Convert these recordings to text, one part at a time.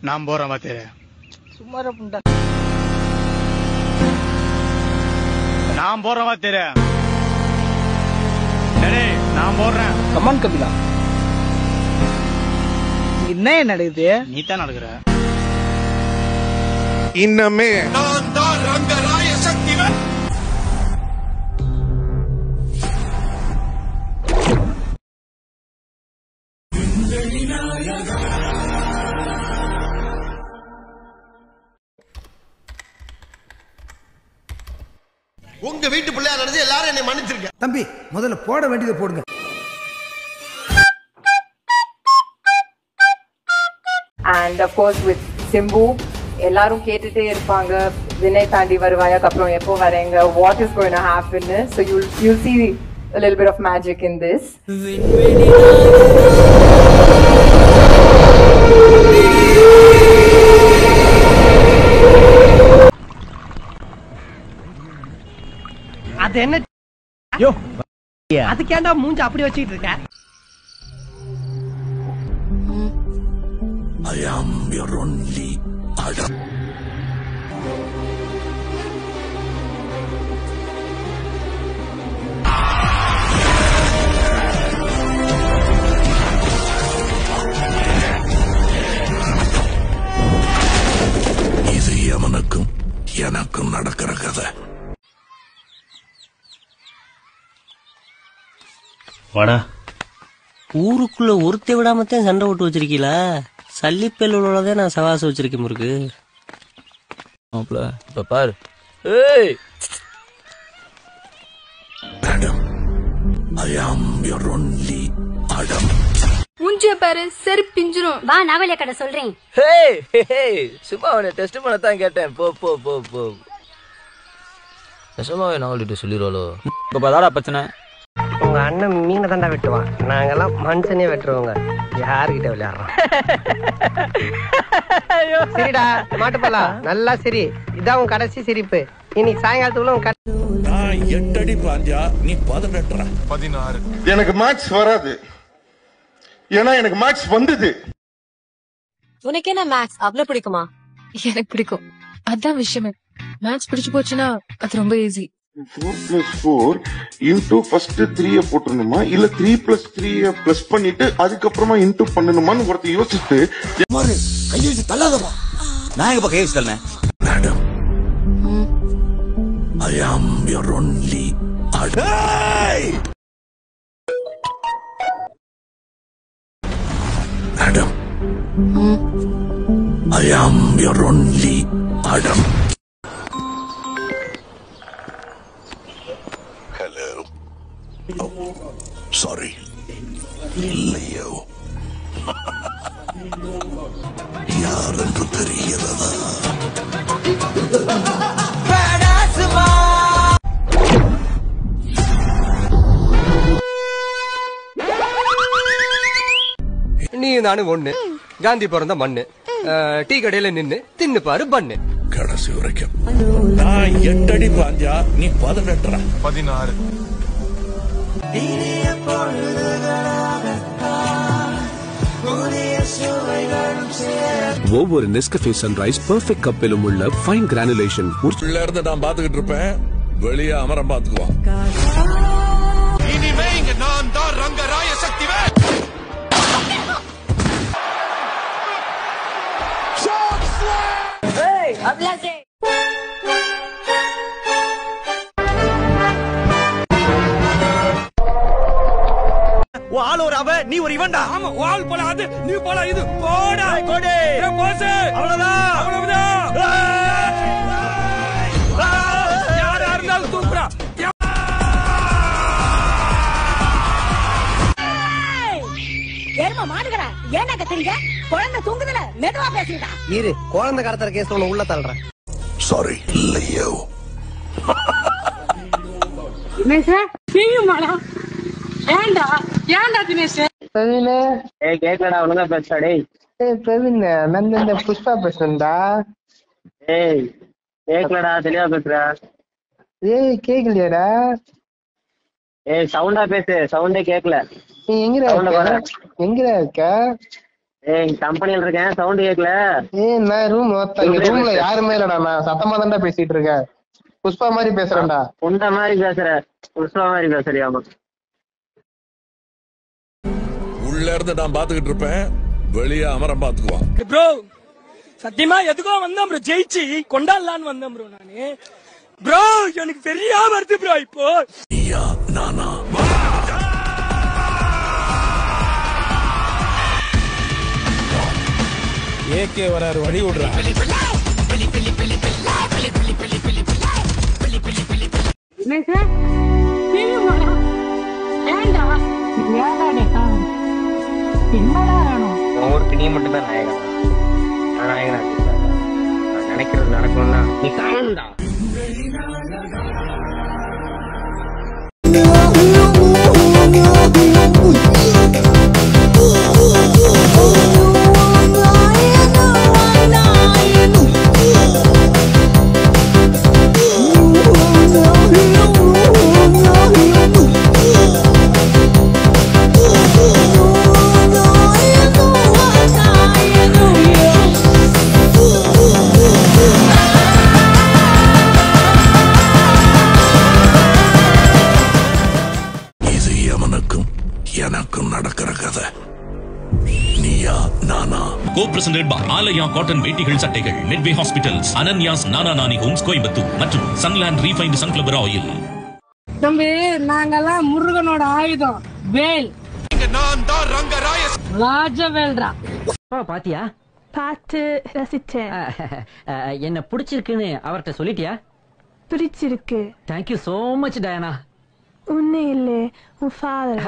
நான் போறேன் பாத்து. சும்மா புண்டா. நான் போறேன் பாத்து. டேய் நான் போறேன். கமான் கபிலா. என்ன நடக்குது? நீ தான் நடக்குற. இன்னமே நான் தான் ரங்கராய சக்திவேல். உங்க வீட்டு பிள்ளையா நடந்து எல்லாரும் என்னை மன்னிச்சிருக்க. தம்பி முதல்ல போட வேண்டியதை போடுங்க. And of course with Simbu, எல்லாரும் கேட்டுட்டே இருப்பாங்க வினய் தாண்டி வருவாயாக்கு அப்புறம் எப்போ வரேங்க, what is going to happen. So you'll see a little bit of magic in this. அது என்ன யோ அதுக்கேண்டா மூஞ்ச அப்படி வச்சிட்டு இருக்க? I am your only Adam. இது எவனுக்கும் எனக்கும் நடக்கிற கதை. வாடா. ஊருக்குள்ள ஒருத்த விடாமத்தான் சண்டை விட்டு வச்சிருக்கீங்களா? சல்லிப்பேலோடதான் நான் சவாசம் வச்சிருக்கேன் முருக்கு. இப்ப பாரு. Adam, I am your only Adam. மூஞ்சிய பாரு சரி பிஞ்சிரும். வா நவலிய கடை சொல்றேன். சும்மா அவனை டெஸ்ட் பண்ணத்தான் கேட்டேன். போ போ போ போ. நெசமாவே நவலிட்டு சொல்லிடுவாளோ? இப்ப பாதாடா பிரச்சனை. உங்க அண்ணன் மீனை தாண்டா வெட்டுவான், நாங்கெல்லாம் மனுஷனே வெட்டுறவங்க. யாருகிட்ட விளையாடுறோம்? சரிடா மாட்டுப்பலா, நல்லா சரி. இதான் உன் கடைசி சிரிப்பு. இன்னைக்கு சாயங்காலத்துக்குள்ள உன் நான் 8 அடி பாஞ்சா நீ 18. 16. எனக்கு மேட்ச் வராது, ஏன்னா எனக்கு மேட்ச் வந்தது. உனக்கு என்ன மேக்ஸ் அவ்வளவு பிடிக்குமா? எனக்கு பிடிக்கும், அதான் விஷயமே. மேட்ச் பிடிச்சு போச்சுன்னா அது ரொம்ப ஈஸி. 4+4 இன்டூ ஃபர்ஸ்ட் 3 போட்டுருணுமா இல்ல 3+3 பிளஸ் பண்ணிட்டு அதுக்கப்புறமா இன்டூ பண்ணணுமான்னு ஒருத்தர் யோசிச்சுட்டு கையெழுத்து தள்ளாதப்பா. நான் எங்க கையெழுத்து தள்ளேன்? Madam, I am your only Adam. Adam, I am your only Adam. Hello. Oh, sorry. Leo. யார் என்று தெரிகிறதா? நீ நானும் ஒண்ணு, காந்தி பிறந்த மண்ணு, டீ கடையில நின்னு தின்னு பாரு பண்ணு. கடைசி வரைக்கும் நான் 8 அடி பாஞ்சா நீ 18. 16. ஒவ்வொரு நெஸ்கஃபே சன்ரைஸ் பெர்ஃபெக்ட் கப்பிலும் உள்ள ஃபைன் கிரானுலேஷன். உள்ள இருந்து நான் பாத்துக்கிட்டு இருப்பேன், வெளியே அமரம் பாத்துக்குவான். இனிமே இங்க நான் தான் ரங்கராய சக்திவேல். ஆள் ஒரு அவ, நீ ஒரு இவன்டா. ஆமா, வால் போல அது, நீ போல இது. போடா கோடி போஸ். அவ்வளவுதான் அவ்வளவுதான். யாரா இருந்தாலும் தூக்குறா. ஏர்மா மாடுகடா, ஏன்டா கத்துறீங்க? குழந்தை தூங்குதுல, மெதுவா பேசுங்கடா. இரு, குழந்தை கடத்துற கேஸ்ல உன்னை உள்ள தள்ளுறேன். Sorry Leo. தினேஷ் நீயுமாடா? ஏன்டா ஏன்டா தினேஷ்? பிரவீன், கேட்கலடா, ஒழுங்கா பேசுடா. டேய் பிரவீன், நான் இந்த புஷ்பா பேசுறேன்டா. ஏய் கேட்கலடா, தெளிவா பேசுறா. ஏய் கேக்கலையாடா? ஏய் சவுண்டா பேசு, சவுண்டே கேட்கல. நீ எங்கடா இருக்க? கம்பெனில இருக்கேன், சவுண்ட் கேட்கல. நான் ரூம்ல யாருமே இல்லடா, நான் சத்தமா தான்டா பேசிட்டு இருக்கேன். புஷ்பா மாதிரி பேசுறேன்டா. உண்ட மாதிரி பேசுற, புஷ்பா மாதிரி பேசுறியாமா? உள்ள இருந்து நான் பாத்துக்கிட்டு இருப்பேன், வெளியே அமரம் பாத்துக்குவான். ப்ரோ சத்தியமா எதுக்கோ வந்தோம் ப்ரோ, ஜெயிச்சு கொண்டாடலான்னு வந்தோம் ப்ரோ. நானு ப்ரோ எனக்கு பெரிய வருது ப்ரோ. இப்போ நீயா நானா ஏகே வராரு, வழி விடுறா. ஊருக்கு நீ மட்டும் தான் நாயகன். நாயகனா நான் நினைக்கிறது நடக்கணும்னா நீ காணும்டா. எனக்கும் நடக்கிற கதை. நீயா Naana. Co-presented by Alaya cotton வேட்டிகள் சட்டைகள், midway hospitals, Ananya's Nana Nani Holmes Coimbatore மற்றும் சன்லாண்ட் ரீஃபைண்ட் சன்ஃபிளவர் ஆயில். தம்பி நாங்கெல்லாம் முருகனோட ஆயுதம் வேல். நான் தான் ரங்கராய ராஜவேல்ரா. பாத்தியா? பார்த்து ரசிச்சேன். என்ன பிடிச்சிருக்குன்னு அவர்கிட்ட சொல்லிட்டியா? பிடிச்சிருக்கு. Thank you so much Diana. உன்னை இல்லே உன் ஃபாதர்.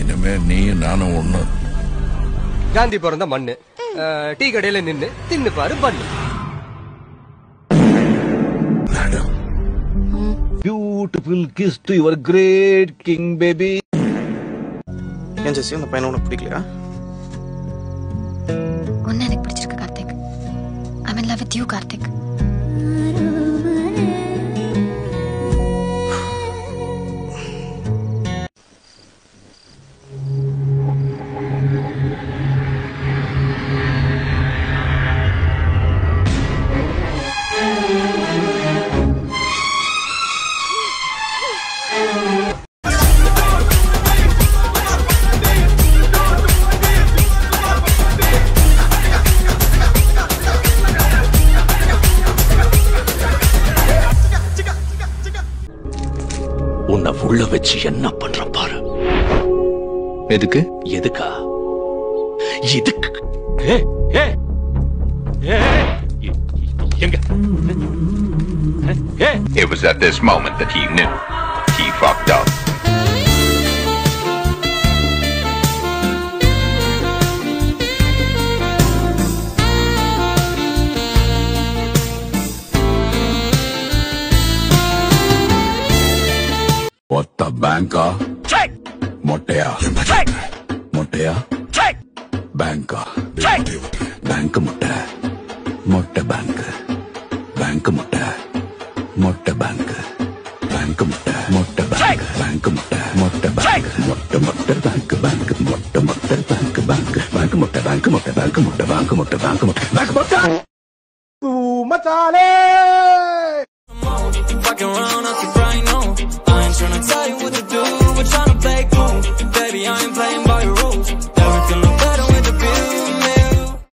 இனிமே நீ நானும் ஒண்ணு. காந்தி பிறந்த மண்ணு, டீ கடையில நின்னு தின்னு பாரு பண்ணு. Beautiful kiss to your great king baby. ஏன் ஜெசி அந்த பையனை உனக்கு பிடிக்கலையா? உன்னை எனக்கு பிடிச்சிருக்கு Karthik. I'm in love with you Karthik. உன்னை உள்ள வச்சு என்ன பண்ற பாரு. எதுக்கு? எதுக்கா? எதுக்கு? எங்க? It was at this moment that he knew he fucked up. ஒத்த பேங்கா மொட்டையா? மொட்டையா பேங்கா? பேங்க் முட்டை, மொட்டை பேங்க். பேங்க் முட்டை, மொட்டை பேங்க். பேங்க் முட்டை, மொட்டை பேங்க். பேங்க் முட்டை, மொட்டை பேங்க். மொட்டை மொட்டை பேங்க். பேங்க் மொட்டை மொட்டை பேங்க். பேங்க் பேங்க் முட்டை. பேங்க் முட்டை. பேங்க் முட்டை. பேங்க் முட்டை. பேங்க் முட்டை. பேங்க் முட்டை. மச்சானே fucking around, I ain't tryna tell you what to do.